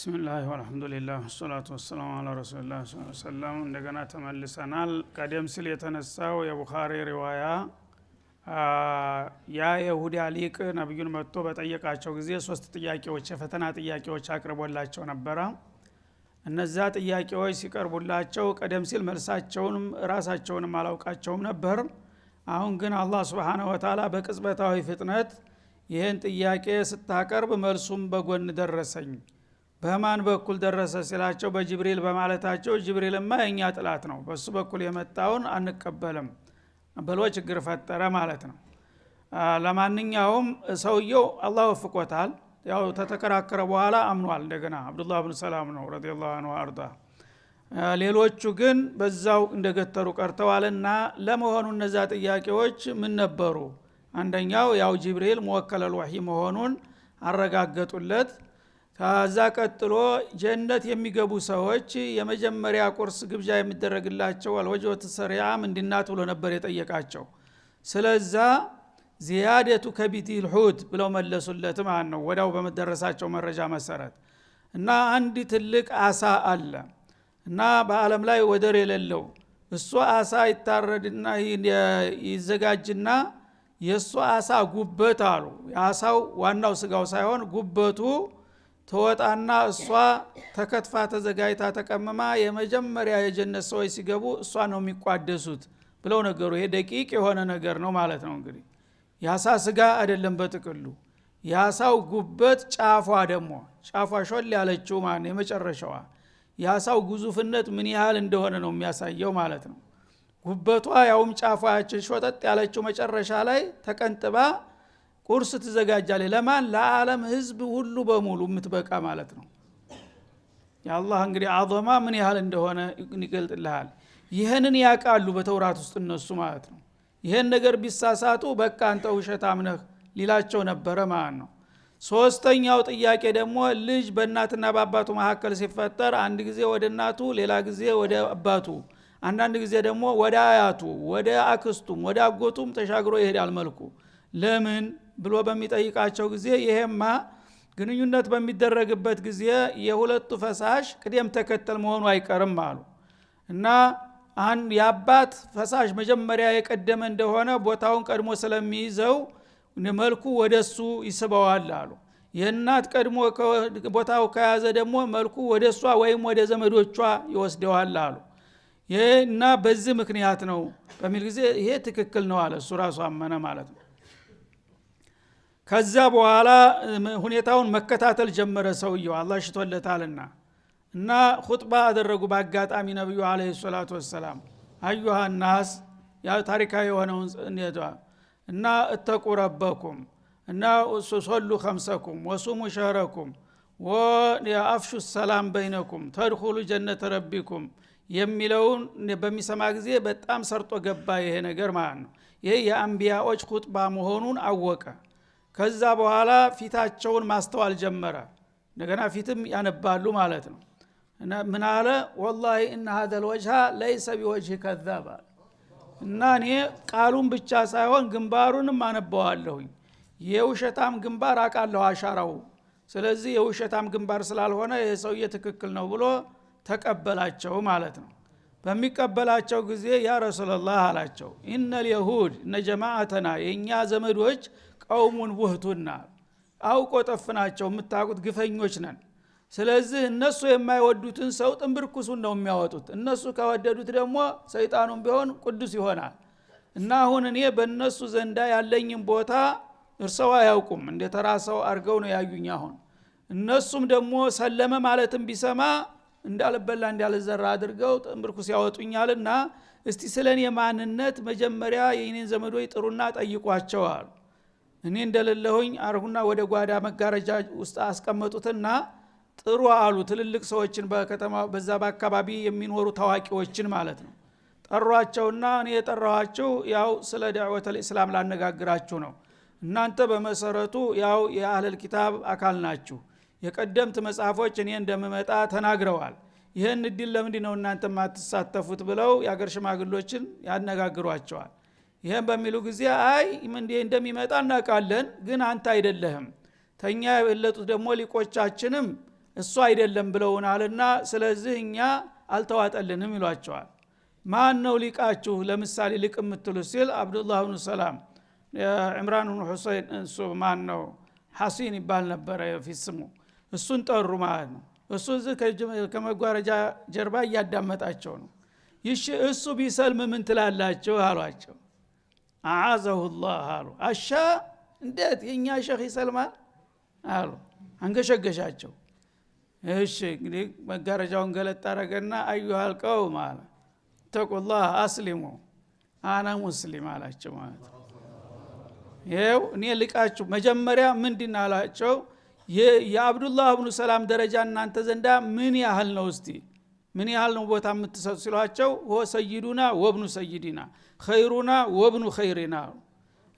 ቢስሚላህ ወልሐምዱሊላህ ወሰላቱ ወሰላሙ ዐላ ረሱሊላህ ሰለላሁ ዐለይሂ ወሰለም። እንደገና ተመልሰናል። ቀደም ሲል የተነሳው የቡኻሪ ሪዋያ ያ የይሁዳ ሊቅ ነብዩን መጥቶ በጠየቃቸው ጊዜ ሶስት ጥያቄዎች የፈተና ጥያቄዎች አቅርቦላቸው ነበረ። እነዛ ጥያቄዎች ሲቀርቡላቸው ቀደም ሲል መልሳቸውንም ራሳቸውንም አላውቃቸውም ነበር። አሁን ግን አላህ Subhanahu Wa Ta'ala በቅጽበታዊ ፍጥነት ይሄን ጥያቄ ስታቀርብ መልሱም በጎን ደረሰኝ። በማን በኩል ደረሰ ሲላቸው በጅብሪል በማለታቸው ጅብሪልማ የኛ ጥላት ነው፣ በሱ በኩል የመጣውን አንቀበልም ብሎ ችግር ፈጠረ ማለት ነው። ለማንኛውም ሰውየው አላህ ወፍቆታል። ያው ተተከራከረ በኋላ አምኗል። እንደገና አብዱላህ ኢብኑ ሰላም ነው ረዲየላሁ ዐንሁ አርዳ። ሌሎቹ ግን በዛው እንደገተሩ ቀርተዋልና ለመሆኑ እነዛ ጥያቄዎች ምን ነበሩ? አንደኛው ያው ጅብሪል ሙወከለል ወህይ መሆኑን አረጋገጡለት። ከዛ ቀጥሎ ጀነት የሚገቡ ሰዎች የመጀመሪያ ቁርስ ግብዣ የሚደረግላቸው አልወጅወት ሰሪዓ ምንድናት ብሎ ነበር የጠየቃቸው። ስለዛ ዚያደቱ ከቢቲል ሁድ ብለው መለሱለት ማለት ነው፣ ወዳው በመደረሳቸው መረጃ መሰረት። እና አንድ ትልቅ አሳ አለ እና በአለም ላይ ወደር የሌለው እሱ አሳ ይታረድና ይዘጋጅና የሱ አሳ ጉበት አሉ። የአሳው ዋናው ስጋው ሳይሆን ጉበቱ ተወጣና እሷ ተከትፋ ተዘጋጅታ ተቀመማ የመጀመሪያ የጀነት ሰዎች ሲገቡ እሷ ነው የሚቋደሱት ብለው ነገሩ። ይሄ ደቂቅ የሆነ ነገር ነው ማለት ነው። እንግዲህ የአሳ ስጋ አይደለም በጥቅሉ የአሳው ጉበት ጫፏ ደግሞ ጫፏ ሾል ያለችው ማለት የመጨረሻዋ የአሳው ግዙፍነት ምን ያህል እንደሆነ ነው የሚያሳየው ማለት ነው። ጉበቷ ያውም ጫፏ ሾጠጥ ያለችው መጨረሻ ላይ ተቀንጥባ ቁርስ ትዘጋጃለች። ለማን? ለዓለም ህዝብ ሁሉ በሙሉ የምትበቃ ማለት ነው። የአላህ እንግዲህ አዘማ ምን ያህል እንደሆነ ይገልጥልሃል። ይህንን ያውቃሉ በተውራት ውስጥ እነሱ ማለት ነው። ይህን ነገር ቢሳሳቱ በቃ አንተ ውሸታም ነህ ሊላቸው ነበረ ማለት ነው። ሶስተኛው ጥያቄ ደግሞ ልጅ በእናትና በአባቱ መካከል ሲፈጠር አንድ ጊዜ ወደ እናቱ ሌላ ጊዜ ወደ አባቱ አንዳንድ ጊዜ ደግሞ ወደ አያቱ ወደ አክስቱም ወደ አጎቱም ተሻግሮ ይሄዳል መልኩ ለምን ብሎ በሚጠይቃቸው ጊዜ ይሄማ ግንኙነት በሚደረግበት ጊዜ የሁለቱ ፈሳሽ ቅደም ተከተል መሆኑ አይቀርም አሉ። እና አንድ የአባት ፈሳሽ መጀመሪያ የቀደመ እንደሆነ ቦታውን ቀድሞ ስለሚይዘው መልኩ ወደሱ ይስበዋል አሉ። የእናት ቀድሞ ቦታው ከያዘ ደግሞ መልኩ ወደሷ ወይም ወደ ዘመዶቿ ይወስደዋል አሉ። እና በዚህ ምክንያት ነው በሚል ጊዜ ይሄ ትክክል ነው አለ። እሱ ራሱ አመነ ማለት ነው። ከዛ በኋላ ሁኔታውን መከታተል ጀመረ ሰውየው አላህ ሽቶለታልና። እና ኹጥባ አደረጉ በአጋጣሚ ነብዩ አለይሂ ሰላቱ ወሰላም አዩሃ الناس ያ ታሪካዊ የሆነውን እና እተቁ ረበኩም እና ሶሉ خمسكم ወሱሙ ሸህረኩም ወአፍሹ ሰላም በይነኩም ተድኹሉ ጀነተ ረቢኩም የሚለውን በሚሰማ ጊዜ በጣም ሰርጦ ገባ ይሄ ነገር ማለት ነው። ይሄ የአንቢያዎች ኹጥባ መሆኑን አወቀ። ከዛ በኋላ ፊታቸውን ማስተዋል ጀመረ። እንደገና ፊትም ያነባሉ ማለት ነው። እና ምን አለ والله ان هذا الوجه ليس بوجه كذاب እና እኔ ቃሉን ብቻ ሳይሆን ግንባሩንም አነባዋለሁኝ። የውሸታም ግንባር አቃለው አሻራው። ስለዚህ የውሸታም ግንባር ስላልሆነ ይሄ ሰውዬ ትክክል ነው ብሎ ተቀበላቸው ማለት ነው። በሚቀበላቸው ጊዜ ያ ረሱላህ አላቸው ኢነ اليهود እነ ጀማዓተና የኛ ዘመዶች ቀውሙን ውህቱና አውቆ ጠፍናቸው የምታውቁት ግፈኞች ነን። ስለዚህ እነሱ የማይወዱትን ሰው ጥንብርኩሱን ነው የሚያወጡት። እነሱ ከወደዱት ደግሞ ሰይጣኑም ቢሆን ቅዱስ ይሆናል። እና አሁን እኔ በእነሱ ዘንዳ ያለኝን ቦታ እርሰው አያውቁም፣ እንደ ተራሰው አርገው ነው ያዩኝ። አሁን እነሱም ደግሞ ሰለመ ማለትም ቢሰማ እንዳልበላ እንዳልዘራ አድርገው ጥንብርኩስ ያወጡኛልና እስቲ ስለኔ ማንነት መጀመሪያ የኔን ዘመዶች ጥሩና ጠይቋቸው አሉ። እኔ እንደሌለሁኝ አርሁና ወደ ጓዳ መጋረጃ ውስጥ አስቀመጡትና ጥሩ አሉ። ትልልቅ ሰዎችን በከተማ በዛ በአካባቢ የሚኖሩ ታዋቂዎችን ማለት ነው ጠሯቸውና እኔ የጠራኋቸው ያው ስለ ዳዕወተል እስላም ላነጋግራችሁ ነው። እናንተ በመሰረቱ ያው የአህለል ኪታብ አካል ናችሁ። የቀደምት መጽሐፎች እኔ እንደምመጣ ተናግረዋል። ይሄን እድል ለምንድን ነው እናንተ ማትሳተፉት ብለው የአገር ሽማግሎችን ያነጋግሯቸዋል። ይሄን በሚሉ ጊዜ አይ እንደሚመጣ እናውቃለን፣ ግን አንተ አይደለህም። ተኛ የበለጡት ደግሞ ሊቆቻችንም እሱ አይደለም ብለውናልና ስለዚህ እኛ አልተዋጠልንም ይሏቸዋል። ማን ነው ሊቃችሁ ለምሳሌ ሊቅ የምትሉት ሲል አብዱላህ ኢብኑ ሰላም ኢምራን ኢብኑ ሁሰይን እሱ ማን ነው ሐሲን ይባል ነበር ፊስሙ እሱን ጠሩ ማለት ነው። እሱ እዚህ ከመጓረጃ ጀርባ እያዳመጣቸው ነው። ይሽ እሱ ቢሰልም ምን ትላላችሁ አሏቸው። አዓዘሁላህ አሉ። አሻ እንዴት የኛ ሸህ ይሰልማል አሉ። አንገሸገሻቸው። እሺ እንግዲህ መጋረጃውን ገለጥ አረገና አዩሃል ቀውም አለ ተቁላህ አስሊሙ አና ሙስሊም አላቸው ማለት ነው። ይሄው እኔ ልቃችሁ መጀመሪያ ምንድን አላቸው የአብዱላህ ኢብኑ ሰላም ደረጃ እናንተ ዘንዳ ምን ያህል ነው እስቲ ምን ያህል ነው ቦታ የምትሰጡ ሲሏቸው ሆ ሰይዱና ወብኑ ሰይዲና ኸይሩና ወብኑ ኸይሪና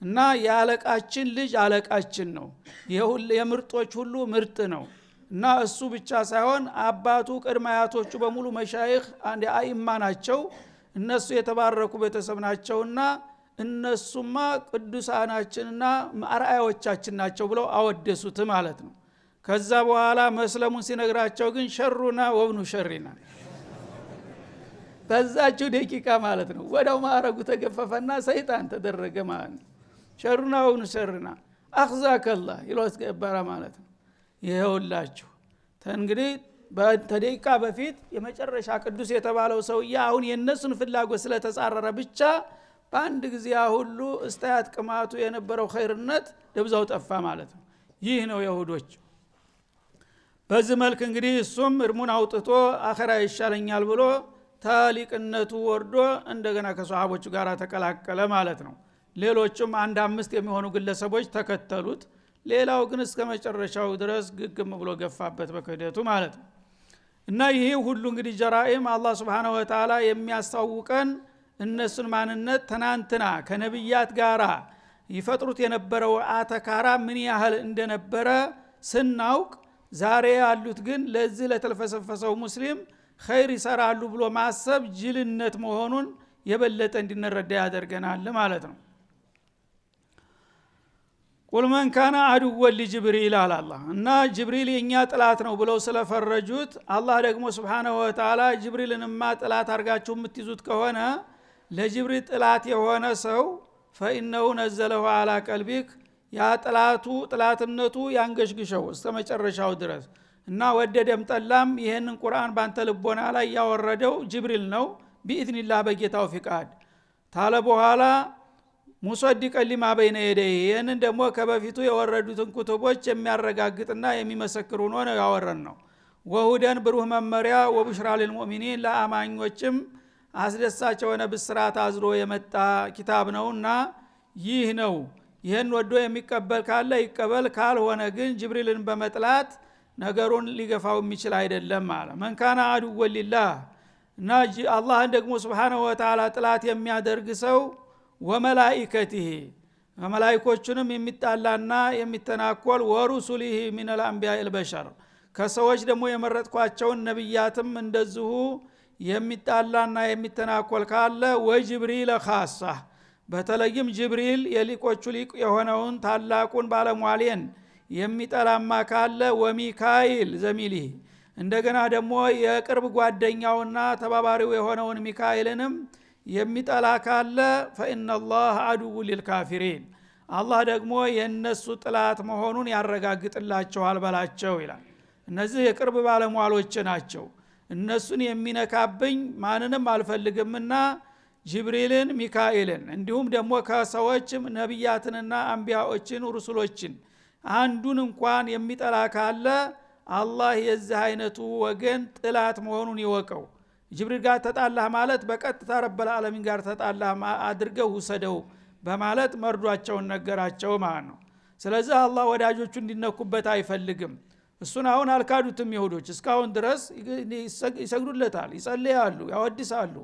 እና ያለቃችን ልጅ አለቃችን ነው የምርጦች ሁሉ ምርጥ ነው እና እሱ ብቻ ሳይሆን አባቱ ቅድመ አያቶቹ በሙሉ መሻይኽ አንድ አይማ ናቸው እነሱ የተባረኩ ቤተሰብ ናቸውና እነሱማ ቅዱሳናችንና አርአያዎቻችን ናቸው ብለው አወደሱት ማለት ነው። ከዛ በኋላ መስለሙን ሲነግራቸው ግን ሸሩና ወብኑ ሸሪና በዛቸው ደቂቃ ማለት ነው ወዳው ማረጉ ተገፈፈና ሰይጣን ተደረገ ማለት ነው። ሸሩና ወብኑ ሸሪና አኽዛከላህ ይሏስ ገባራ ማለት ነው። ይሄውላችሁ እንግዲህ በተደቂቃ በፊት የመጨረሻ ቅዱስ የተባለው ሰውዬ አሁን የነሱን ፍላጎት ስለተጻረረ ብቻ በአንድ ጊዜ ሁሉ እስታያት ቅማቱ የነበረው ኸይርነት ደብዛው ጠፋ ማለት ነው። ይህ ነው ይሁዶች። በዚህ መልክ እንግዲህ እሱም እርሙን አውጥቶ አኺራ ይሻለኛል ብሎ ታሊቅነቱ ወርዶ እንደገና ከሷሃቦቹ ጋር ተቀላቀለ ማለት ነው። ሌሎችም አንድ አምስት የሚሆኑ ግለሰቦች ተከተሉት። ሌላው ግን እስከ መጨረሻው ድረስ ግግም ብሎ ገፋበት በክህደቱ ማለት ነው። እና ይሄ ሁሉ እንግዲህ ጀራኢም አላህ Subhanahu Wa Ta'ala የሚያስተዋውቀን እነሱን ማንነት ትናንትና ከነብያት ጋራ ይፈጥሩት የነበረው አተካራ ምን ያህል እንደነበረ ስናውቅ ዛሬ ያሉት ግን ለዚህ ለተልፈሰፈሰው ሙስሊም ኸይር ይሰራሉ ብሎ ማሰብ ጅልነት መሆኑን የበለጠ እንድንረዳ ያደርገናል ማለት ነው። ቁል መን ካነ አዱወ ለጅብሪል አላህ እና ጅብሪል የኛ ጥላት ነው ብለው ስለፈረጁት አላህ ደግሞ Subhanahu Wa Ta'ala ጅብሪልንማ ጥላት አርጋችሁ የምትይዙት ከሆነ ለጅብሪል ጥላት የሆነ ሰው فإنه نزله على قلبك ያ ጥላትነቱ ያንገሽግሸው እስከመጨረሻው ድረስ እና ወደደም ጠላም ይሄንን ቁርአን ባንተ ልቦና ላይ ያወረደው ጅብሪል ነው بإذنillah በጌታው ፍቃድ ታለ በኋላ ሙሰዲቀ ሊማ በይነ የደይ ይሄንን ደግሞ ከበፊቱ የወረዱትን ኩቱቦች የሚያረጋግጥና የሚመሰክር ሆኖ ነው ያወረን ነው። ወሁደን ብሩህ መመሪያ ወብሽራ ለልሙእሚኒን ለአማኞችም አስደሳች የሆነ ብስራት አዝሎ የመጣ ኪታብ ነውና ይህ ነው። ይሄን ወዶ የሚቀበል ካለ ይቀበል፣ ካልሆነ ግን ጅብሪልን በመጥላት ነገሩን ሊገፋው የሚችል አይደለም ማለት መን ካነ አዱወ ሊላህ እና አላህን ደግሞ Subhanahu Wa Ta'ala ጥላት የሚያደርግ ሰው ወመላኢከቲሂ መላእክቶቹንም የሚጣላና የሚተናኮል ወሩሱሊሂ ሚነል አንቢያኢል በሸር ከሰዎች ደግሞ የመረጥኳቸውን ነብያትም እንደዚሁ የሚጣላና የሚተናኮል ካለ ወጅብሪል ኻሳ በተለይም ጅብሪል የሊቆቹ ሊቅ የሆነውን ታላቁን ባለሟሌን የሚጠላማ ካለ ወሚካኤል ዘሚሊሂ እንደገና ደግሞ የቅርብ ጓደኛውና ተባባሪው የሆነውን ሚካኤልንም የሚጠላ ካለ فإن الله عدو للكافرين አላህ ደግሞ የነሱ ጥላት መሆኑን ያረጋግጥላቸዋል በላቸው ይላል። እነዚህ የቅርብ ባለሟሎች ናቸው። እነሱን የሚነካብኝ ማንንም አልፈልግምና ጅብሪልን ሚካኤልን እንዲሁም ደግሞ ከሰዎችም ነብያትንና አንቢያዎችን ሩሱሎችን አንዱን እንኳን የሚጠላ ካለ አላህ የዚህ አይነቱ ወገን ጥላት መሆኑን ይወቀው። ጅብሪል ጋር ተጣላህ ማለት በቀጥታ ረበል ዓለሚን ጋር ተጣላህ አድርገው ወሰደው በማለት መርዷቸውን ነገራቸው ማለት ነው። ስለዚህ አላህ ወዳጆቹ እንዲነኩበት አይፈልግም። እሱን አሁን አልካዱትም ይሁዶች እስካሁን ድረስ ይሰግዱለታል፣ ይጸልያሉ፣ ያወድሳሉ።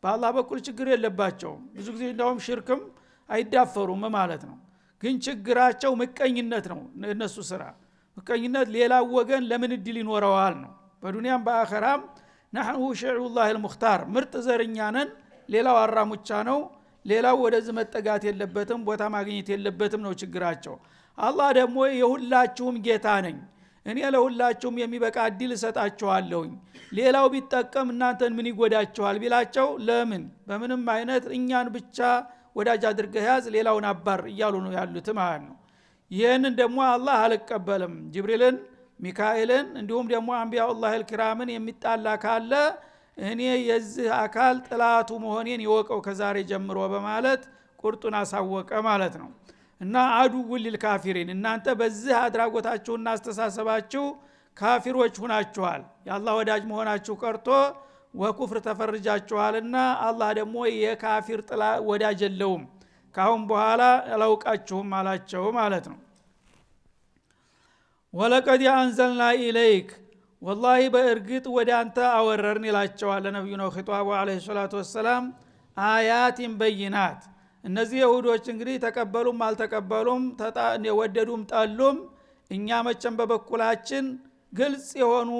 በአላህ በኩል ችግር የለባቸውም። ብዙ ጊዜ እንደውም ሽርክም አይዳፈሩም ማለት ነው። ግን ችግራቸው ምቀኝነት ነው። እነሱ ስራ ምቀኝነት ሌላ ወገን ለምን እድል ይኖረዋል ነው። በዱንያም በአኺራም نحن شيع الله المختار ምርጥ ዘርኛ ነን፣ ሌላው አራሙቻ ነው፣ ሌላው ወደዚህ መጠጋት የለበትም፣ ቦታ ማግኘት የለበትም ነው ችግራቸው። አላህ ደግሞ የሁላችሁም ጌታ ነኝ፣ እኔ ለሁላችሁም የሚበቃ እድል እሰጣችኋለሁ ሌላው ቢጠቀም እናንተን ምን ይጎዳችኋል ቢላቸው ለምን በምንም አይነት እኛን ብቻ ወዳጅ አድርገህ ያዝ ሌላውን አባር እያሉ ነው ያሉት ማለት ነው። ይሄንን ደግሞ አላህ አልቀበልም ጅብሪልን ሚካኤልን እንዲሁም ደግሞ አንቢያኡላህ አልኪራምን የሚጣላ ካለ እኔ የዚህ አካል ጥላቱ መሆኔን ይወቀው ከዛሬ ጀምሮ በማለት ቁርጡን አሳወቀ ማለት ነው። እና አዱው ሊልካፊሪን እናንተ በዚህ አድራጎታችሁና አስተሳሰባችሁ ካፊሮች ሆናችኋል የአላህ ወዳጅ መሆናችሁ ቀርቶ ወኩፍር ተፈርጃችኋልና አላህ ደግሞ የካፊር ጥላ ወዳጅ የለውም ካሁን በኋላ አላውቃችሁም አላቸው ማለት ነው። ወለቀድ አንዘልና ኢለይክ ወላሂ በእርግጥ ወደ አንተ አወረርን ይላቸዋል ነብዩ ነው ኺጧቡ አለይሂ ሰላቱ ወሰለም አያቲን በይናት። እነዚህ ይሁዶች እንግዲህ ተቀበሉም አልተቀበሉም ወደዱም ጠሉም እኛ መቸም በበኩላችን ግልጽ የሆኑ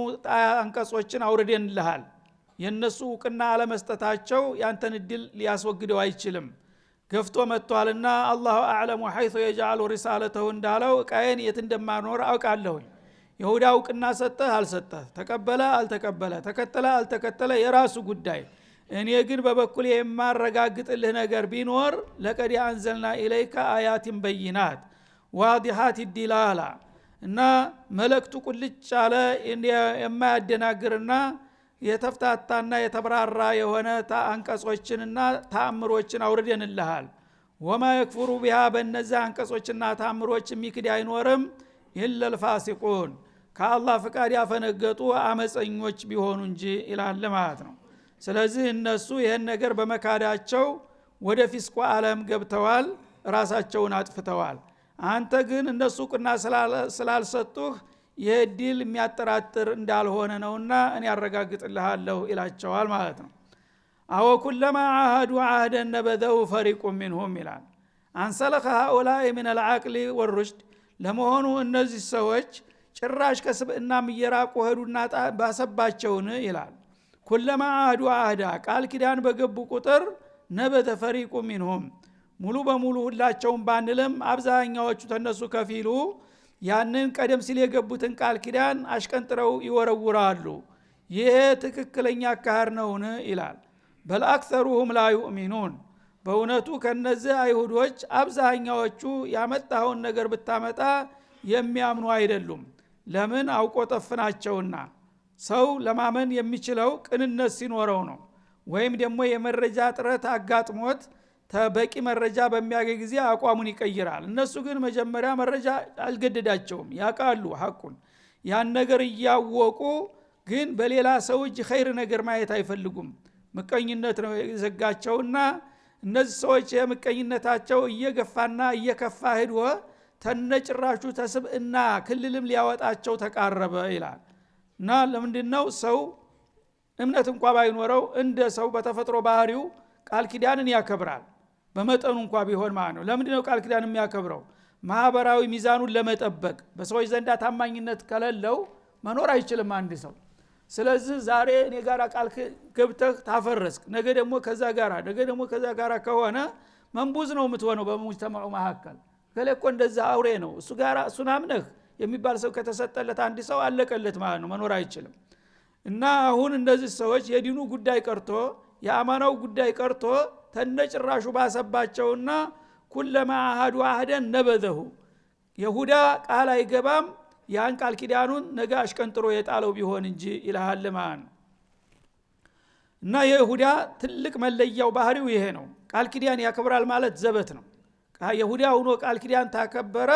አንቀጾችን አውርደንልሃል የነሱ ዕውቅና አለመስጠታቸው ያንተን እድል ሊያስወግደው አይችልም ገፍቶ መጥቷልና አላሁ አዕለሙ ሐይቱ የጀዐሉ ሪሳለተሁ እንዳለው ቃየን የት እንደማኖር አውቃለሁ ይሁዳ ዕውቅና ሰጠህ አልሰጠህ ተቀበለ አልተቀበለ ተከተለ አልተከተለ የራሱ ጉዳይ እኔ ግን በበኩል የማረጋግጥልህ ነገር ቢኖር ለቀድ አንዘልና ኢለይከ አያቲን በይናት ዋዲሃት ዲላላ እና መልእክቱ ቁልጭ ያለ የማያደናግርና የተፍታታና የተብራራ የሆነ አንቀጾችንና ተአምሮችን አውርደንልሃል ወማ የክፍሩ ቢሃ በእነዚህ አንቀጾችና ተአምሮች የሚክድ አይኖርም ኢለል ፋሲቁን ከአላህ ፍቃድ ያፈነገጡ አመፀኞች ቢሆኑ እንጂ ይላል ማለት ነው። ስለዚህ እነሱ ይህን ነገር በመካዳቸው ወደ ፊስቁ ዓለም ገብተዋል ራሳቸውን አጥፍተዋል። አንተ ግን እነሱ ቅና ስላልሰጡህ የዲል የሚያጠራጥር እንዳልሆነ ነውና እኔ ያረጋግጥልሃለሁ ይላቸዋል ማለት ነው። አወ ኩለማ አሃዱ አህደን ነበደው ፈሪቁ ሚንሁም ይላል አንሰለኸ ሃኡላኢ ሚን አልዓቅሊ ወሩሽድ። ለመሆኑ እነዚህ ሰዎች ጭራሽ ከስብዕናም እየራቁ ሄዱና ባሰባቸውን ይላል። ኩለማ አሃዱ አህዳ ቃል ኪዳን በገቡ ቁጥር ነበደ ፈሪቁ ሚንሁም ሙሉ በሙሉ ሁላቸውም ባንልም አብዛኛዎቹ ተነሱ ከፊሉ ያንን ቀደም ሲል የገቡትን ቃል ኪዳን አሽቀንጥረው ይወረውራሉ። ይሄ ትክክለኛ አካሄድ ነውን ይላል። በል አክሰሩሁም ላ ዩእሚኑን በእውነቱ ከነዚህ አይሁዶች አብዛኛዎቹ ያመጣውን ነገር ብታመጣ የሚያምኑ አይደሉም። ለምን አውቆ ጠፍናቸውና ሰው ለማመን የሚችለው ቅንነት ሲኖረው ነው ወይም ደግሞ የመረጃ ጥረት አጋጥሞት ተበቂ መረጃ በሚያገኝ ጊዜ አቋሙን ይቀይራል። እነሱ ግን መጀመሪያ መረጃ አልገደዳቸውም ያቃሉ ሐቁን ያን ነገር እያወቁ ግን በሌላ ሰው እጅ ኸይር ነገር ማየት አይፈልጉም። ምቀኝነት ነው የዘጋቸውና እነዚህ ሰዎች የምቀኝነታቸው እየገፋና እየከፋ ሄዶ ተነጭራሹ ተስብእና ክልልም ሊያወጣቸው ተቃረበ ይላል። እና ለምንድነው ሰው እምነት እንኳን ባይኖረው እንደ ሰው በተፈጥሮ ባህሪው ቃል ኪዳንን ያከብራል በመጠኑ እንኳን ቢሆን ማለት ነው። ለምንድነው ቃል ኪዳን የሚያከብረው? ማህበራዊ ሚዛኑን ለመጠበቅ። በሰዎች ዘንድ ታማኝነት ከሌለው መኖር አይችልም አንድ ሰው። ስለዚህ ዛሬ እኔ ጋር ቃል ገብተህ ታፈረስክ ነገ ደግሞ ከዛ ጋራ ከሆነ መንቡዝ ነው የምትሆነው በሙጅተማዑ መካከል። ከለቆ እንደዛ አውሬ ነው እሱ ጋራ እሱን አምነህ የሚባል ሰው ከተሰጠለት አንድ ሰው አለቀለት ማለት ነው መኖር አይችልም። እና አሁን እነዚህ ሰዎች የዲኑ ጉዳይ ቀርቶ የአማናው ጉዳይ ቀርቶ ተነጭራሹ ባሰባቸውና ኩለማ አሃዱ አህደን ነበደሁ ይሁዳ ቃል አይገባም ያን ቃል ኪዳኑን ነገ አሽቀንጥሮ የጣለው ቢሆን እንጂ ይላል ማለት ነው። እና የይሁዳ ትልቅ መለያው ባህሪው ይሄ ነው። ቃል ኪዳን ያከብራል ማለት ዘበት ነው። ይሁዳ ሆኖ ቃል ኪዳን ታከበረ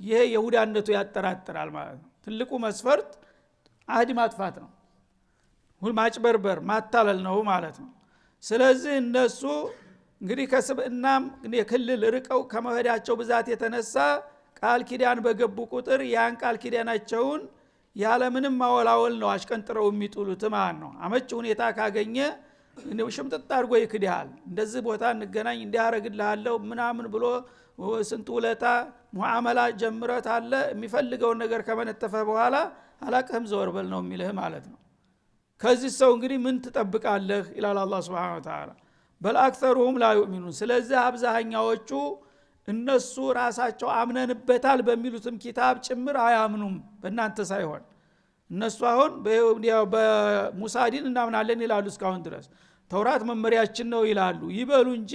ይሄ ይሁዳነቱ ያጠራጥራል ማለት ነው። ትልቁ መስፈርት አህድ ማጥፋት ነው ማጭበርበር ማታለል ነው ማለት ነው። ስለዚህ እነሱ እንግዲህ ከስብእናም የክልል ርቀው ከመሄዳቸው ብዛት የተነሳ ቃል ኪዳን በገቡ ቁጥር ያን ቃል ኪዳናቸውን ያለምንም ማወላወል ነው አሽቀንጥረው የሚጥሉት ማለት ነው። አመች ሁኔታ ካገኘ ሽምጥጥ አድርጎ ይክዳል። እንደዚህ ቦታ እንገናኝ እንዲያረግልሃለሁ ምናምን ብሎ ስንት ውለታ ሙዓመላ ጀምረት አለ የሚፈልገውን ነገር ከመነተፈ በኋላ አላቅህም ዘወር በል ነው የሚልህ ማለት ነው። ከዚህ ሰው እንግዲህ ምን ትጠብቃለህ ይላል አላህ Subhanahu Wa Ta'ala። በል አክሰሩሁም ላ ዩእሚኑን። ስለዚህ አብዛኛዎቹ እነሱ ራሳቸው አምነንበታል በሚሉትም ኪታብ ጭምር አያምኑም በእናንተ ሳይሆን እነሱ አሁን በሙሳ ዲን እናምናለን ይላሉ እስካሁን ድረስ ተውራት መመሪያችን ነው ይላሉ ይበሉ እንጂ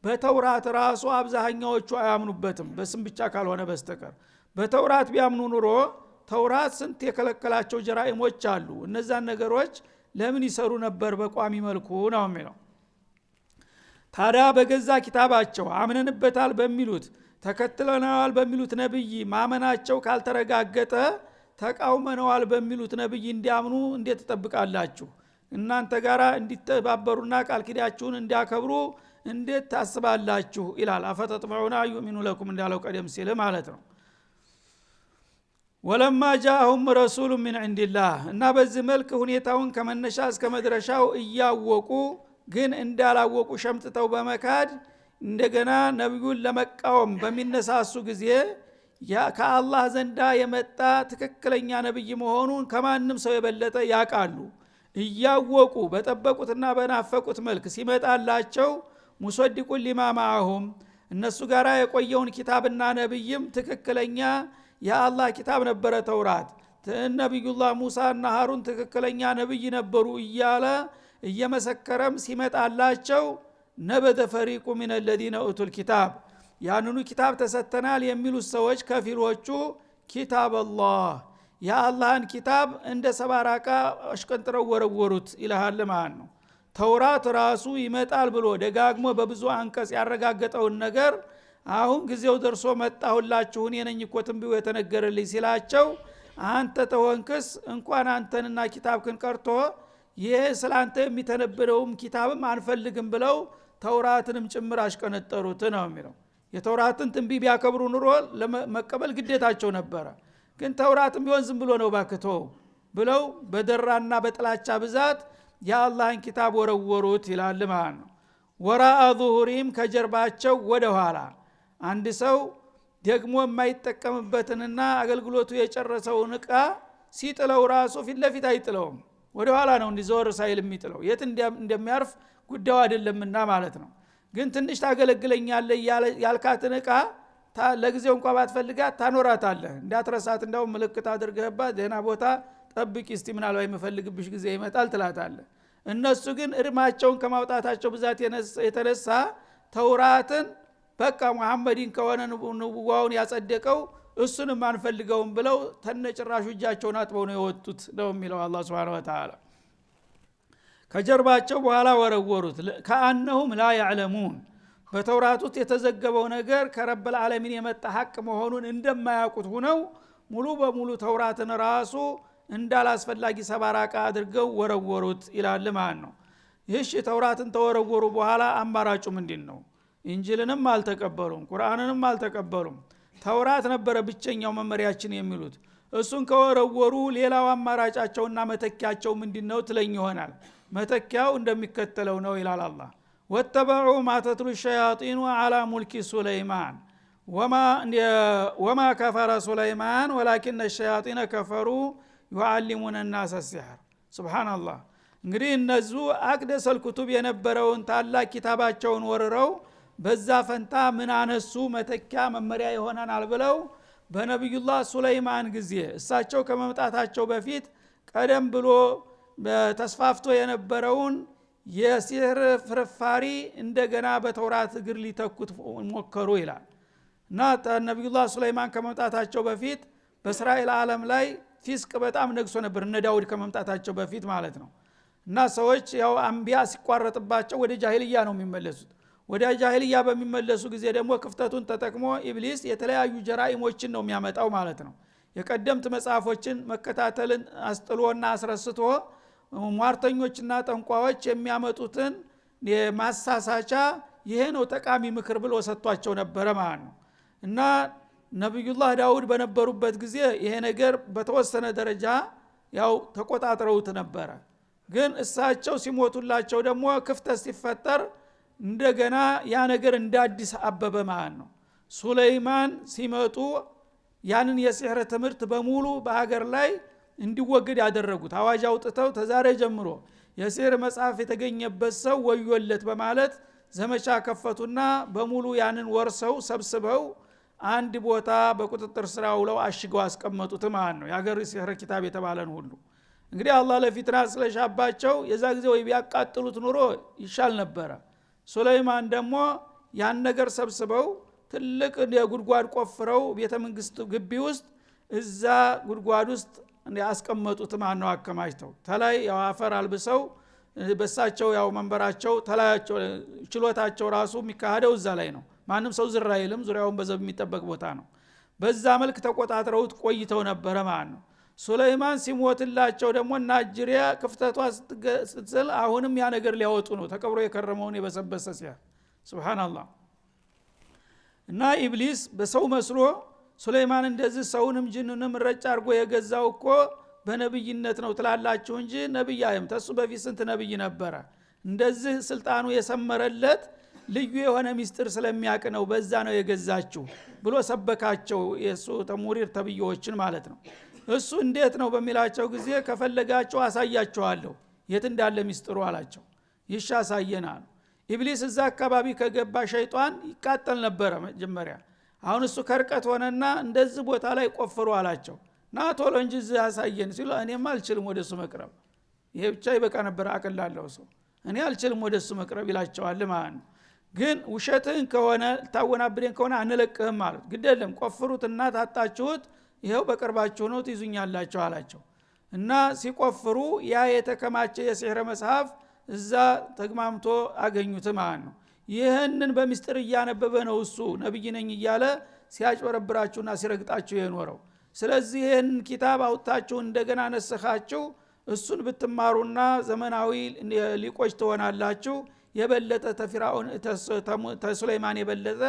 በተውራት ራሱ አብዛኛዎቹ አያምኑበትም በስም ብቻ ካልሆነ በስተቀር በተውራት ቢያምኑ ኑሮ ተውራት ስንት የከለከላቸው ጀራኢሞች አሉ እነዛን ነገሮች ለምን ይሰሩ ነበር በቋሚ መልኩ ነው የሚለው ታዲያ በገዛ ኪታባቸው አምነንበታል በሚሉት ተከትለናል በሚሉት ነብይ ማመናቸው ካልተረጋገጠ ተቃውመነዋል በሚሉት ነብይ እንዲያምኑ እንዴት ተጠብቃላችሁ እናንተ ጋራ እንዲተባበሩና ቃል ኪዳችሁን እንዲያከብሩ እንዴት ታስባላችሁ ይላል አፈተጥመዑና yu'minu ለኩም እንዳለው ቀደም ሲል ማለት ነው ወለማ ጃአሁም ረሱሉ ሚን ዒንዲላህ እና በዚህ መልክ ሁኔታውን ከመነሻ እስከ መድረሻው እያወቁ ግን እንዳላወቁ ሸምጥተው በመካድ እንደገና ነብዩን ለመቃወም በሚነሳሱ ጊዜ ከአላህ ዘንዳ የመጣ ትክክለኛ ነብይ መሆኑን ከማንም ሰው የበለጠ ያቃሉ እያወቁ በጠበቁትና በናፈቁት መልክ ሲመጣላቸው ሙሰድቁን ሊማ ማአሁም እነሱ ጋራ የቆየውን ኪታብና ነብይም ትክክለኛ የአላህ ኪታብ ነበረ ተውራት ነብዩላህ ሙሳና ሃሩን ትክክለኛ ነብይ ነበሩ እያለ እየመሰከረም ሲመጣላቸው ነበደ ፈሪቁ ሚን الذين اوتوا الكتاب ያንኑ ኪታብ ተሰተናል የሚሉት ሰዎች ከፊሎቹ ኪታብ አላህ የአላህን ኪታብ እንደ ሰባራቃ አሽቀንጥረው ወረወሩት ይላል ማለት ነው ተውራት ራሱ ይመጣል ብሎ ደጋግሞ በብዙ አንቀጽ ያረጋገጠውን ነገር አሁን ጊዜው ደርሶ መጣሁላችሁ እኔ ነኝ እኮ ትንቢው የተነገረልኝ ሲላቸው አንተ ተወንክስ እንኳን አንተንና ኪታብክን ቀርቶ ይሄ ስላንተ የሚተነበረውም ኪታብም አንፈልግም ብለው ተውራትንም ጭምር አሽቀነጠሩት ነው የሚለው የተውራትን ትንቢ ቢያከብሩ ኑሮ ለመቀበል ግዴታቸው ነበረ ግን ተውራትም ቢሆን ዝም ብሎ ነው ባክቶ ብለው በደራና በጥላቻ ብዛት የአላህን ኪታብ ወረወሩት ይላል ማለት ነው ወራአ ዙሁሪም ከጀርባቸው ወደ ኋላ አንድ ሰው ደግሞ የማይጠቀምበትንና አገልግሎቱ የጨረሰውን ዕቃ ሲጥለው ራሱ ፊት ለፊት አይጥለውም ወደ ኋላ ነው እንዲዞር ሳይል የሚጥለው የት እንደሚያርፍ ጉዳዩ አይደለምና ማለት ነው ግን ትንሽ ታገለግለኛለህ ያልካትን ዕቃ ለጊዜው እንኳን ባትፈልጋት ታኖራታለህ እንዳትረሳት እንደው ምልክት አድርገህባት ደህና ቦታ ጠብቂ እስቲ ምናልባት የምፈልግብሽ ጊዜ ይመጣል ትላታለህ እነሱ ግን እርማቸውን ከማውጣታቸው ብዛት የተነሳ ተውራትን በቃ መሐመድን ከሆነ ንቡዋውን ያጸደቀው እሱንም አንፈልገውም ብለው ተነጭራሹ እጃቸውን አጥበው ነው የወጡት ነው የሚለው አላህ Subhanahu Wa Ta'ala ከጀርባቸው በኋላ ወረወሩት ከአንሁም ላ ያዕለሙን በተውራት ውስጥ የተዘገበው ነገር ከረበል ዓለሚን የመጣ ሐቅ መሆኑን እንደማያውቁት ሆነው ሙሉ በሙሉ ተውራትን ራሱ እንዳላስፈላጊ ሰባራቃ አድርገው ወረወሩት ይላል ማለት ነው ይህሽ ተውራትን ተወረወሩ በኋላ አማራጩ ምንድነው ኢንጂልንም አልተቀበሉም ቁርአንንም አልተቀበሉም ተውራት ነበረ ብቸኛው መመሪያችን የሚሉት እሱን ከወረወሩ ሌላው አማራጫቸውና መተኪያቸው ምንድነው ትለኝ ይሆናል መተኪያው እንደሚከተለው ነው ይላል አላህ ወተበዑ ማ ተትሉ الشياطين على ملك سليمان وما كفر سليمان ولكن الشياطين كفروا يعلمون الناس السحر سبحان الله እንግዲህ እነሱ አቅደሰል ኩቱብ የነበረውን ታላቅ ኪታባቸውን ወረረው በዛ ፈንታ ምን አነሱ መተኪያ መመሪያ ይሆናል ብለው በነብዩላህ ሱለይማን ጊዜ እሳቸው ከመምጣታቸው በፊት ቀደም ብሎ ተስፋፍቶ የነበረውን የሲህር ፍርፋሪ እንደገና በተውራት እግር ሊተኩት ሞከሩ ይላል እና ነብዩላህ ሱለይማን ከመምጣታቸው በፊት በእስራኤል ዓለም ላይ ፊስቅ በጣም ነግሶ ነበር እነ ዳውድ ከመምጣታቸው በፊት ማለት ነው እና ሰዎች ያው አንቢያ ሲቋረጥባቸው ወደ ጃሂልያ ነው የሚመለሱት ወደ ጃሂልያ በሚመለሱ ጊዜ ደግሞ ክፍተቱን ተጠቅሞ ኢብሊስ የተለያዩ ጀራኢሞችን ነው የሚያመጣው ማለት ነው የቀደምት መጽሐፎችን መከታተልን አስጥሎና አስረስቶ ሟርተኞችና ጠንቋዎች የሚያመጡትን የማሳሳቻ ይሄ ነው ጠቃሚ ምክር ብሎ ሰጥቷቸው ነበር ማለት ነው እና ነብዩላህ ዳውድ በነበሩበት ጊዜ ይሄ ነገር በተወሰነ ደረጃ ያው ተቆጣጥረውት ነበር ግን እሳቸው ሲሞቱላቸው ደግሞ ክፍተት ሲፈጠር እንደገና ያ ነገር እንዳዲስ አበበ ማለት ነው ሱለይማን ሲመጡ ያንን የሲህር ትምህርት በሙሉ በአገር ላይ እንዲወገድ ያደረጉት አዋጅ አውጥተው ተዛሬ ጀምሮ የሲህር መጽሐፍ የተገኘበት ሰው ወዮለት በማለት ዘመቻ ከፈቱና በሙሉ ያንን ወርሰው ሰብስበው አንድ ቦታ በቁጥጥር ስር አውለው አሽገው አስቀመጡት ማለት ነው። የሀገር ሲህር ኪታብ የተባለን ሁሉ እንግዲህ አላህ ለፊትና ስለሻባቸው የዛ ጊዜ ወይ ቢያቃጥሉት ኑሮ ይሻል ነበረ። ሱለይማን ደግሞ ያን ነገር ሰብስበው ትልቅ የጉድጓድ ቆፍረው ቤተ መንግስት ግቢ ውስጥ እዛ ጉድጓድ ውስጥ ያስቀመጡት ማለት ነው። አከማችተው ተላይ ያው አፈር አልብሰው በሳቸው ያው መንበራቸው ተላያቸው ችሎታቸው ራሱ የሚካሄደው እዛ ላይ ነው። ማንም ሰው ዝራ አይልም። ዙሪያውን በዘብ የሚጠበቅ ቦታ ነው። በዛ መልክ ተቆጣጥረውት ቆይተው ነበረ ማለት ነው። ሱለይማን ሲሞትላቸው ደግሞ ናጅሪያ ክፍተቷ ስትዘል አሁንም ያ ነገር ሊያወጡ ነው። ተቀብሮ የከረመውን የበሰበሰ ሲያ ሱብሃንአላህ። እና ኢብሊስ በሰው መስሎ ሱለይማን እንደዚህ ሰውንም ጅንንም ረጭ አድርጎ የገዛው እኮ በነብይነት ነው ትላላችሁ እንጂ ነብይ አይም ተሱ በፊት ስንት ነብይ ነበረ። እንደዚህ ስልጣኑ የሰመረለት ልዩ የሆነ ሚስጥር ስለሚያውቅ ነው በዛ ነው የገዛችሁ ብሎ ሰበካቸው። የሱ ተሙሪር ተብዮችን ማለት ነው። እሱ እንዴት ነው በሚላቸው ጊዜ ከፈለጋቸው አሳያቸዋለሁ የት እንዳለ ሚስጥሩ አላቸው። ይሻሳየናል። ኢብሊስ እዛ አካባቢ ከገባ ሸይጣን ይቃጠል ነበረ መጀመሪያ። አሁን እሱ ከርቀት ሆነና እንደዚህ ቦታ ላይ ቆፍሩ አላቸው። ና ቶሎ እንጂ እዚህ ያሳየን ሲሉ እኔም አልችልም ወደሱ መቅረብ፣ ይሄ ብቻ ይበቃ ነበር አቀላለው ሰው እኔ አልችልም ወደሱ መቅረብ ይላቸዋል ማለት ነው። ግን ውሸትህን ከሆነ ታወናብደን ከሆነ አንለቅህም ማለት ግዴለም ቆፍሩትና ታጣችሁት ይሄው በቅርባችሁ ነው ትይዙኛላችሁ አላቸው። እና ሲቆፍሩ ያ የተከማቸ የሲህር መጽሐፍ እዛ ተግማምቶ አገኙት ማለት ነው። ይህንን በሚስጥር እያነበበ ነው እሱ ነብይ ነኝ እያለ ሲያጭበረብራችሁና ሲረግጣችሁ የኖረው። ስለዚህ ይህን ኪታብ አውጥታችሁ እንደገና ነስኻችሁ እሱን ብትማሩና ዘመናዊ ሊቆች ትሆናላችሁ፣ የበለጠ ተፊራውን ተሱለይማን የበለጠ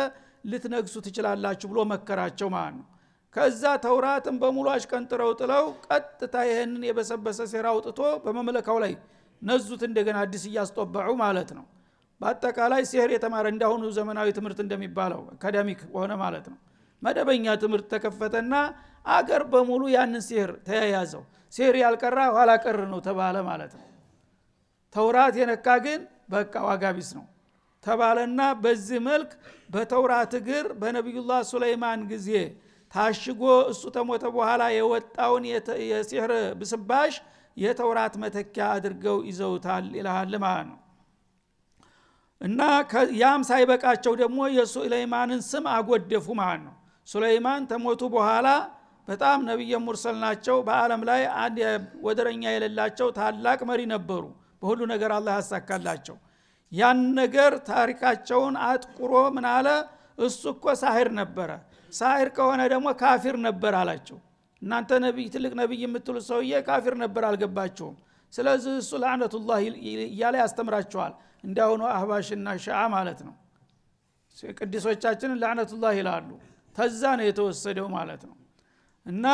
ልትነግሱ ትችላላችሁ ብሎ መከራቸው ማለት ነው። ከዛ ተውራትን በሙሉ አሽቀንጥረው ጥለው ቀጥታ ይህንን የበሰበሰ ሴራ አውጥቶ በመመለካው ላይ ነዙት እንደገና አዲስ እያስጦበዑ ማለት ነው። በአጠቃላይ ሲህር የተማረ እንዳሁኑ ዘመናዊ ትምህርት እንደሚባለው አካዳሚክ ሆነ ማለት ነው። መደበኛ ትምህርት ተከፈተና አገር በሙሉ ያንን ሲህር ተያያዘው። ሲህር ያልቀራ ኋላ ቀር ነው ተባለ ማለት ነው። ተውራት የነካ ግን በቃ ዋጋ ቢስ ነው ተባለና በዚህ መልክ በተውራት እግር በነቢዩላህ ሱለይማን ጊዜ ታሽጎ እሱ ተሞተ በኋላ የወጣውን የሲህር ብስባሽ የተውራት መተኪያ አድርገው ይዘውታል ይላል ማለት ነው። እና ያም ሳይበቃቸው ደግሞ የሱለይማንን ስም አጎደፉ ማለት ነው። ሱለይማን ተሞቱ በኋላ በጣም ነብይ ሙርሰል ናቸው። በአለም ላይ አንድ ወደረኛ የሌላቸው ታላቅ መሪ ነበሩ። በሁሉ ነገር አላህ ያሳካላቸው። ያን ነገር ታሪካቸውን አጥቁሮ ምን አለ እሱ እኮ ሳሂር ነበረ፣ ሳሂር ከሆነ ደግሞ ካፊር ነበር አላቸው። እናንተ ነብይ ትልቅ ነብይ የምትሉት ሰውዬ ካፊር ነበር አልገባችሁም። ስለዚህ እሱ ለዓነቱላህ እያለ ያስተምራቸዋል። እንዳሁኑ አህባሽና ሻዓ ማለት ነው። ቅዱሶቻችንን ለዓነቱላህ ይላሉ። ተዛ ነው የተወሰደው ማለት ነው። እና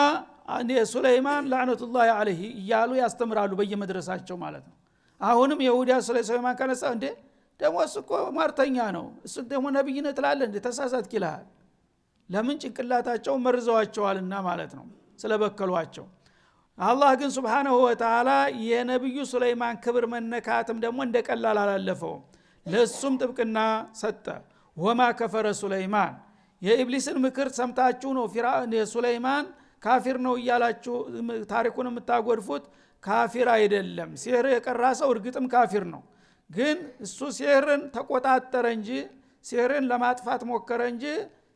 ሱለይማን ለዓነቱላህ ዐለይሂ እያሉ ያስተምራሉ በየመድረሳቸው ማለት ነው። አሁንም ይሁዳ ሱለይማን ከነሳ እንዴ ደግሞ እሱ እኮ ማርተኛ ነው እሱ ደግሞ ነብይነት ትላለህ እንዴ ተሳሳትክ ይላል። ለምን ጭንቅላታቸው መርዘዋቸዋልና ማለት ነው ስለበከሏቸው። አላህ ግን ሱብሓነሁ ወተዓላ የነብዩ ሱለይማን ክብር መነካትም ደግሞ እንደቀላል አላለፈውም። ለሱም ጥብቅና ሰጠ። ወማ ከፈረ ሱለይማን የኢብሊስን ምክር ሰምታችሁ ነው ሱለይማን ካፊር ነው እያላችሁ ታሪኩን የምታጎድፉት። ካፊር አይደለም። ሲህር የቀራ ሰው እርግጥም ካፊር ነው። ግን እሱ ሲህርን ተቆጣጠረ እንጂ ሲህርን ለማጥፋት ሞከረ እንጂ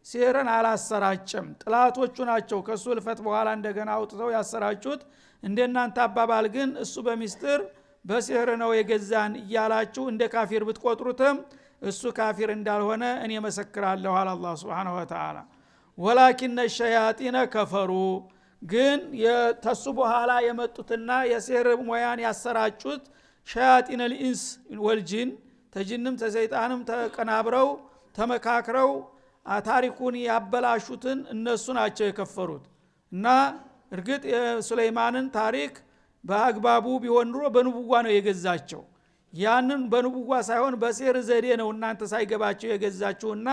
ሲህርን አላሰራጨም። ጥላቶቹ ናቸው ከሱ ልፈት በኋላ እንደገና አውጥተው ያሰራጩት። እንደናንተ አባባል ግን እሱ በሚስጥር በሲህር ነው የገዛን እያላችሁ እንደ ካፊር ብትቆጥሩትም እሱ ካፊር እንዳልሆነ እኔ መሰክራለሁ አለ አላህ Subhanahu Wa Ta'ala። ወላኪን الشياطين ከፈሩ ግን የተሱ በኋላ የመጡትና የሲህር ሙያን ያሰራጩት ሸያጢን الانس والجن ተጅንም ተሰይጣንም ተቀናብረው ተመካክረው ታሪኩን ያበላሹትን እነሱ ናቸው የከፈሩት። እና እርግጥ የሱለይማንን ታሪክ በአግባቡ ቢሆን ኑሮ በንቡዋ ነው የገዛቸው። ያንን በንቡዋ ሳይሆን በሲህር ዘዴ ነው እናንተ ሳይገባችሁ የገዛችሁና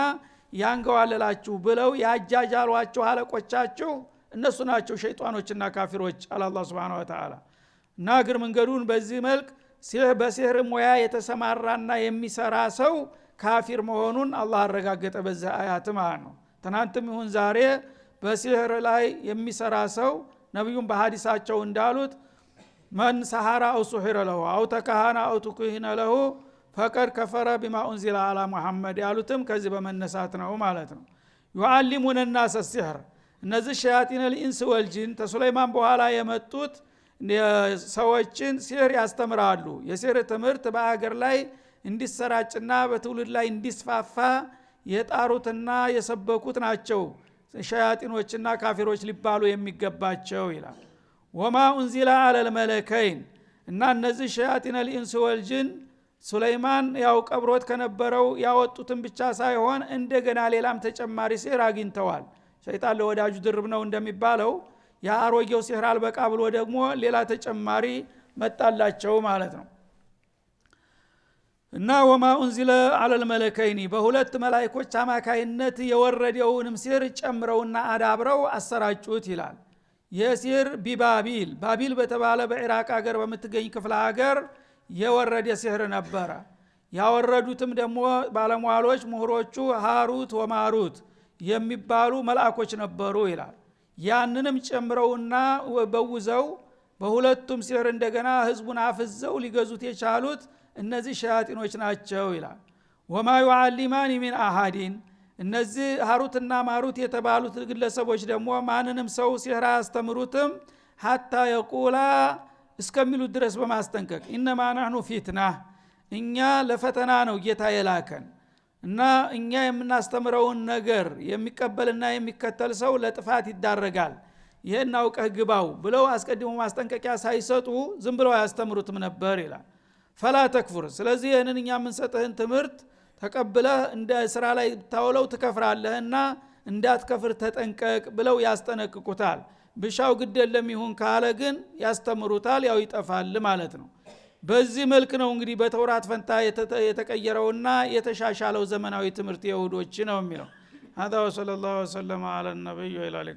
ያንገዋለላችሁ ብለው ያጃጃሏችሁ አለቆቻችሁ እነሱ ናቸው ሸይጣኖችና ካፊሮች አላህ Subhanahu Wa Ta'ala። እና እግር መንገዱን በዚህ መልክ በሲህር ሙያ የተሰማራና የሚሰራ ሰው ካፊር መሆኑን አላህ አረጋገጠ በዛ አያት ማለት ነው። ትናንትም ይሁን ዛሬ በሲህር ላይ የሚሰራ ሰው ነብዩም በሐዲሳቸው እንዳሉት መን ሰሐራ አው ሱሂረ ለሁ አው ተካሃና አው ተኩሂነ ለሁ ፈቀድ ከፈረ ቢማ ኡንዚለ አላ ሙሐመድ ያሉትም ከዚህ በመነሳት ነው ማለት ነው። يعلمون الناس السحر እነዚህ ሸያጢን الانس والجن ተሱለይማን በኋላ የመጡት ሰዎችን ሲህር ያስተምራሉ። የሲህር ትምህርት በአገር ላይ እንዲሰራጭና በትውልድ ላይ እንዲስፋፋ የጣሩትና የሰበኩት ናቸው ሸያጢኖችና ካፊሮች ሊባሉ የሚገባቸው ይላል። ወማ ኡንዚለ አለል መለከይን እና እነዚህ ሸያጢን الانس والجن ሱለይማን ያው ቀብሮት ከነበረው ያወጡትን ብቻ ሳይሆን እንደገና ሌላም ተጨማሪ ሲህር አግኝተዋል። ሸይጣን ለወዳጁ ድርብ ነው እንደሚባለው ያአሮጌው ሲህር አልበቃ ብሎ ደግሞ ሌላ ተጨማሪ መጣላቸው ማለት ነው። እና ወማ ኡንዚለ አለል መለከይኒ በሁለት መላእክቶች አማካይነት የወረደውንም ሲህር ጨምረውና አዳብረው አሰራጩት ይላል። የሲህር ቢባቢል ባቢል በተባለ በኢራቅ ሀገር በምትገኝ ክፍለ ሀገር የወረደ ሲህር ነበረ። ያወረዱትም ደግሞ ባለሟሎች ምሁሮቹ ሃሩት ወማሩት የሚባሉ መልአኮች ነበሩ ይላል። ያንንም ጨምረውና በውዘው በሁለቱም ሲህር እንደገና ህዝቡን አፍዘው ሊገዙት የቻሉት እነዚህ ሸያጢኖች ናቸው ይላል። ወማ يعلمان من احد እነዚህ ሃሩትና ማሩት የተባሉት ግለሰቦች ደግሞ ማንንም ሰው ሲህር አስተምሩትም ሐታ የቁላ እስከሚሉት ድረስ በማስጠንቀቅ ኢነማ ነህኑ ፊትና እኛ ለፈተና ነው ጌታ የላከን እና እኛ የምናስተምረውን ነገር የሚቀበልና የሚከተል ሰው ለጥፋት ይዳረጋል ይሄን አውቀህ ግባው ብለው አስቀድሞ ማስጠንቀቂያ ሳይሰጡ ዝም ብለው ያስተምሩትም ነበር ይላል። ፈላ ተክፍር ስለዚህ ይሄንን እኛ የምንሰጥህን ትምህርት ተቀብለህ እንደ ስራ ላይ ታውለው ትከፍራለህና እንዳትከፍር ተጠንቀቅ ብለው ያስጠነቅቁታል። ብሻው ግደለም ይሁን ካለ ግን ያስተምሩታል፣ ያው ይጠፋል ማለት ነው። በዚህ መልክ ነው እንግዲህ በተውራት ፈንታ የተቀየረውና የተሻሻለው ዘመናዊ ትምህርት የይሁዶች ነው የሚለው። هذا وصلى الله وسلم على النبي وعلى اله